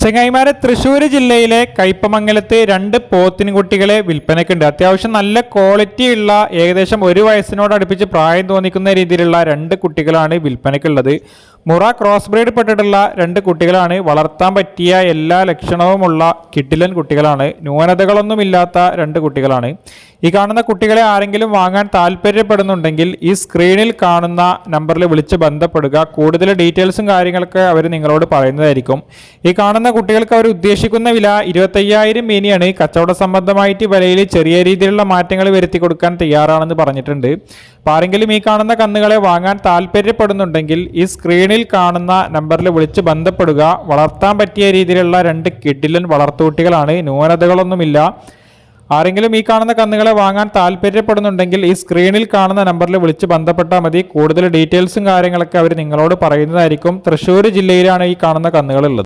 ചെങ്ങായിമാരെ, തൃശ്ശൂർ ജില്ലയിലെ കയ്പമംഗലത്ത് രണ്ട് പോത്തിൻകുട്ടികളെ വിൽപ്പനയ്ക്കുണ്ട്. അത്യാവശ്യം നല്ല ക്വാളിറ്റി ഉള്ള ഏകദേശം ഒരു വയസ്സിനോട് അടുപ്പിച്ച് പ്രായം തോന്നിക്കുന്ന രീതിയിലുള്ള രണ്ട് കുട്ടികളാണ് വിൽപ്പനയ്ക്കുള്ളത്. മുറ ക്രോസ് ബ്രീഡ് പെട്ടിട്ടുള്ള രണ്ട് കുട്ടികളാണ്. വളർത്താൻ പറ്റിയ എല്ലാ ലക്ഷണവുമുള്ള കിടിലൻ കുട്ടികളാണ്. ന്യൂനതകളൊന്നുമില്ലാത്ത രണ്ട് കുട്ടികളാണ്. ഈ കാണുന്ന കുട്ടികളെ ആരെങ്കിലും വാങ്ങാൻ താല്പര്യപ്പെടുന്നുണ്ടെങ്കിൽ ഈ സ്ക്രീനിൽ കാണുന്ന നമ്പറിൽ വിളിച്ച് ബന്ധപ്പെടുക. കൂടുതൽ ഡീറ്റെയിൽസും കാര്യങ്ങളൊക്കെ അവർ നിങ്ങളോട് പറയുന്നതായിരിക്കും. ഈ കാണുന്ന കുട്ടികൾക്ക് അവർ ഉദ്ദേശിക്കുന്ന വില 25,000 മേനിയാണ്. കച്ചവട സംബന്ധമായിട്ട് വിലയിൽ ചെറിയ രീതിയിലുള്ള മാറ്റങ്ങൾ വരുത്തി കൊടുക്കാൻ തയ്യാറാണെന്ന് പറഞ്ഞിട്ടുണ്ട്. അപ്പോൾ ആരെങ്കിലും ഈ കാണുന്ന കന്നുകളെ വാങ്ങാൻ താല്പര്യപ്പെടുന്നുണ്ടെങ്കിൽ ഈ സ്ക്രീനിൽ കാണുന്ന നമ്പറിൽ വിളിച്ച് ബന്ധപ്പെടുക. വളർത്താൻ പറ്റിയ രീതിയിലുള്ള രണ്ട് കിടിലൻ വളർത്തുകുട്ടികളാണ്. ന്യൂനതകളൊന്നുമില്ല. ആരെങ്കിലും ഈ കാണുന്ന കന്നുകളെ വാങ്ങാൻ താല്പര്യപ്പെടുന്നുണ്ടെങ്കിൽ ഈ സ്ക്രീനിൽ കാണുന്ന നമ്പറിൽ വിളിച്ച് ബന്ധപ്പെട്ടാൽ മതി. കൂടുതൽ ഡീറ്റെയിൽസും കാര്യങ്ങളൊക്കെ അവർ നിങ്ങളോട് പറയുന്നതായിരിക്കും. തൃശ്ശൂർ ജില്ലയിലാണ് ഈ കാണുന്ന കന്നുകളുള്ളത്.